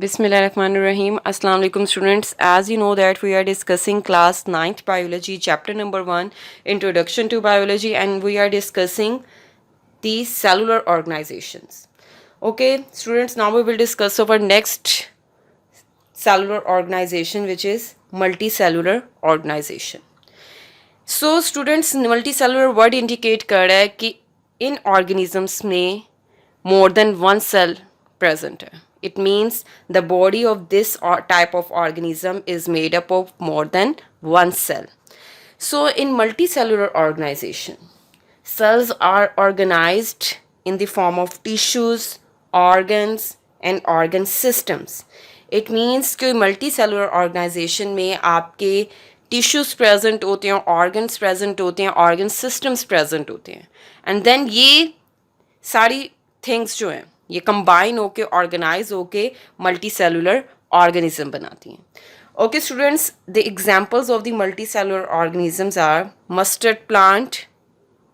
Bismillahirrahmanirrahim. Assalamu alaikum students. As you know that we are discussing class 9th biology chapter number 1 introduction to biology, and we are discussing the cellular organizations. Okay students, now we will discuss our next cellular organization, which is multicellular organization. So students, multicellular word indicate कर रहा है कि इन organisms में more than one cell present है. It means the body of this type of organism is made up of more than one cell. So in multicellular organization, cells are organized in the form of tissues, organs and organ systems. It means कि multicellular organization में आपके tissues present होते हैं, organs present होते हैं, organ systems present होते हैं, and then ये सारी थिंग्स जो हैं ये कंबाइन होके ऑर्गेनाइज होके मल्टी सेलुलर ऑर्गेनिज्म बनाती हैं. Okay students, the examples of the multicellular organisms are mustard plant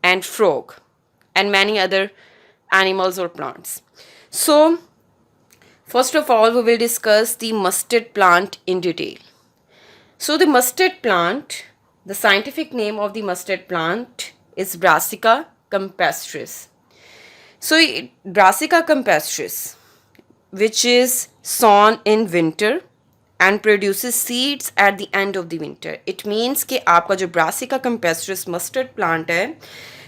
and frog and many other animals और plants. So first of all we will discuss the mustard plant in detail. So the mustard plant, the scientific name of the mustard plant is Brassica campestris. So Brassica campestris, which is sown in winter and produces seeds at the end of the winter. It means कि आपका जो Brassica campestris mustard plant है,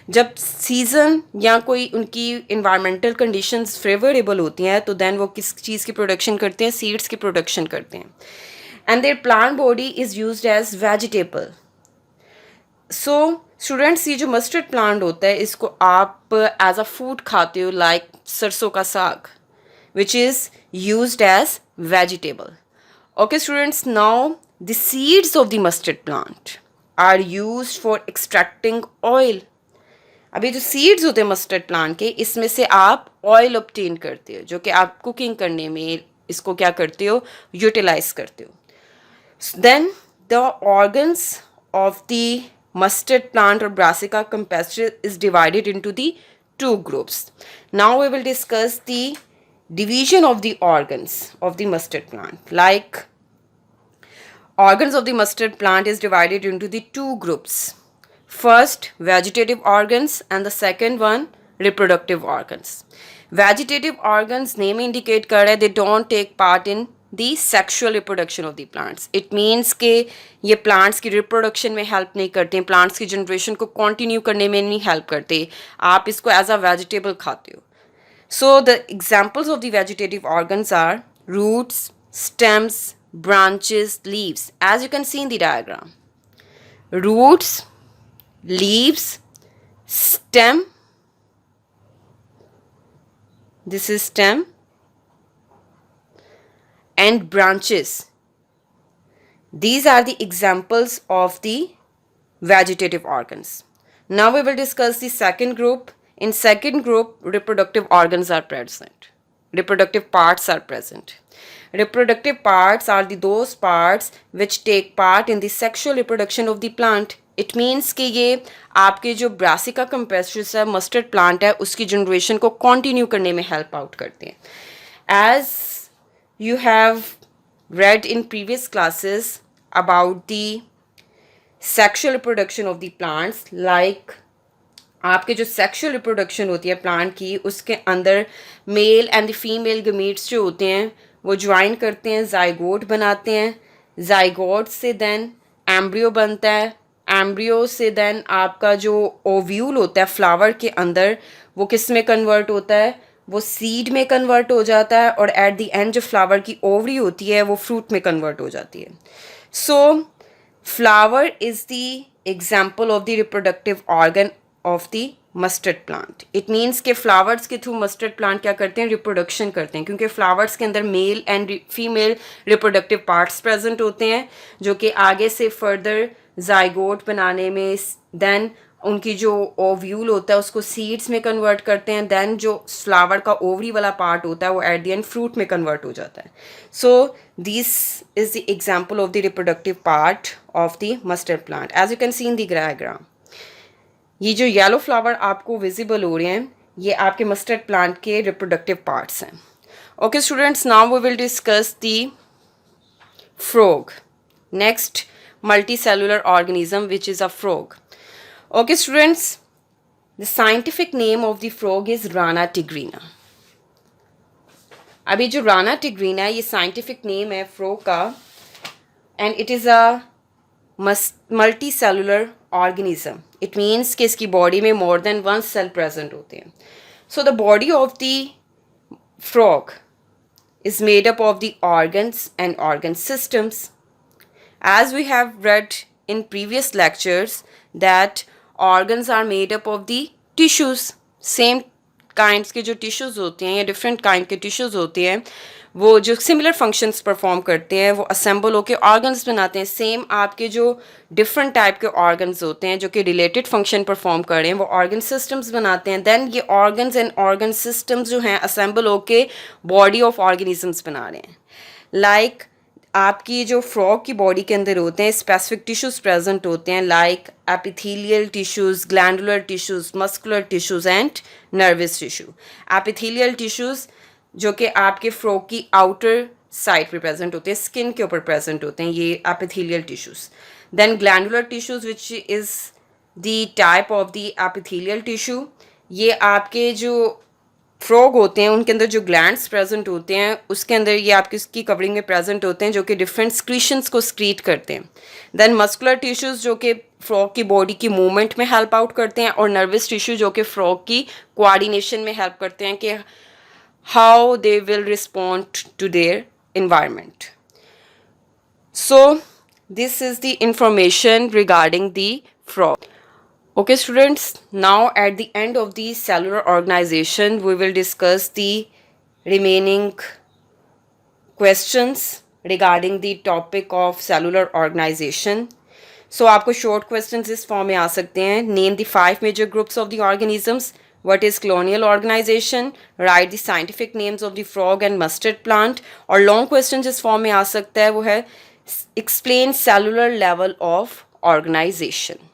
जब season या कोई उनकी environmental conditions favourable होती हैं तो देन वो किस चीज़ की प्रोडक्शन करते हैं, सीड्स की प्रोडक्शन करते हैं. And their plant body is used as vegetable. So students, ये जो मस्टर्ड प्लांट होता है इसको आप एज अ फूड खाते हो, लाइक सरसों का साग, which is used as vegetable. Okay students, now the seeds of the mustard plant are used for extracting oil. अभी जो सीड्स होते हैं मस्टर्ड प्लांट के, इसमें से आप ऑयल ऑब्टेन करते हो, जो कि आप कुकिंग करने में इसको क्या करते हो, यूटिलाइज करते हो. Then the organs of the mustard plant or Brassica campestris is divided into the two groups. Now we will discuss the division of the organs of the mustard plant. Like organs of the mustard plant is divided into the two groups. First, vegetative organs, and the second one, reproductive organs. Vegetative organs name indicate कर रहा है they don't take part in the sexual reproduction of the plants. It means कि ये plants की reproduction में help नहीं करते हैं, plants की generation को continue करने में नहीं help करते, आप इसको as a vegetable खाते हो. So the examples of the vegetative organs are roots, stems, branches, leaves. As you can see in the diagram, roots, leaves, stem, this is stem, and branches. These are the examples of the vegetative organs. Now we will discuss the second group. In second group, reproductive organs are present. Reproductive parts are present. Reproductive parts are those parts which take part in the sexual reproduction of the plant. It means कि ये आपके जो Brassica campestris है, mustard plant है, उसकी generation को continue करने में help out करते हैं. As you have read in previous classes about the sexual reproduction of the plants, like आपके जो sexual reproduction होती है plant की, उसके अंदर male and the female gametes जो होते हैं वो ज्वाइन करते हैं, zygote बनाते हैं, zygote से then embryo बनता है, embryo से then आपका जो ovule होता है flower के अंदर वो किस में convert होता है, वो सीड में कन्वर्ट हो जाता है, और एट द एंड जो फ्लावर की ओवरी होती है वो फ्रूट में कन्वर्ट हो जाती है. सो flower is the example of the reproductive organ of the mustard plant. It means के फ्लावर्स के थ्रू मस्टर्ड प्लांट क्या करते हैं, रिप्रोडक्शन करते हैं, क्योंकि फ्लावर्स के अंदर male and female reproductive parts present होते हैं जो कि आगे से फर्दर जाइगोट बनाने में देन उनकी जो ओव्यूल होता है उसको सीड्स में कन्वर्ट करते हैं, देन जो फ्लावर का ओवरी वाला पार्ट होता है वो एट द एंड फ्रूट में कन्वर्ट हो जाता है. So this is the example of the reproductive part of the mustard plant. As you can see in the diagram, ये जो येलो फ्लावर आपको विजिबल हो रहे हैं ये आपके मस्टर्ड प्लांट के रिप्रोडक्टिव पार्ट्स हैं. Okay, students, now we will discuss the frog. Next multicellular organism, which is a frog. Okay, students, the scientific name of the frog is Rana tigrina. अभी जो Rana tigrina है ये scientific name है frog का and it is a multicellular organism. It means कि इसकी body में more than one cell present होते हैं. So the body of the frog is made up of the organs and organ systems. As we have read in previous lectures that organs are made up of the tissues. Same kinds के जो tissues होते हैं या different kind के tissues होते हैं वो जो similar functions perform करते हैं वो assemble होके organs बनाते हैं. Same आपके जो different type के organs होते हैं जो कि related function perform कर रहे हैं वो organ systems बनाते हैं. Then ये organs and organ systems जो हैं assemble होके body of organisms बना रहे हैं. Like आपकी जो फ्रॉग की बॉडी के अंदर होते हैं स्पेसिफिक टिश्यूज़ प्रेजेंट होते हैं like epithelial tissues, glandular tissues, muscular tissues and nervous tissue. Epithelial tissues जो कि आपके फ्रॉग की आउटर साइड पे प्रेजेंट होते हैं, स्किन के ऊपर प्रेजेंट होते हैं, ये epithelial tissues. Then glandular tissues which is the type of the epithelial tissue. ये आपके जो फ्रॉग होते हैं उनके अंदर जो ग्लैंड्स प्रेजेंट होते हैं उसके अंदर ये आपकी उसकी कवरिंग में प्रेजेंट होते हैं जो कि डिफरेंट स्क्रीशंस को स्क्रीट करते हैं. देन मस्कुलर टिश्यूज़ जो कि फ्रॉग की बॉडी की मूवमेंट में हेल्प आउट करते हैं और नर्वस टिश्यू जो कि फ्रॉग की कोऑर्डिनेशन में हेल्प करते हैं कि how they will respond to their environment. So this is the information regarding the frog. Okay, students, now at the end of the cellular organization, we will discuss the remaining questions regarding the topic of cellular organization. So, आपको short questions इस form में आ सकते हैं. Name the 5 major groups of the organisms. What is colonial organization? Write the scientific names of the frog and mustard plant. और long questions इस form में आ सकता है वो है explain cellular level of organization.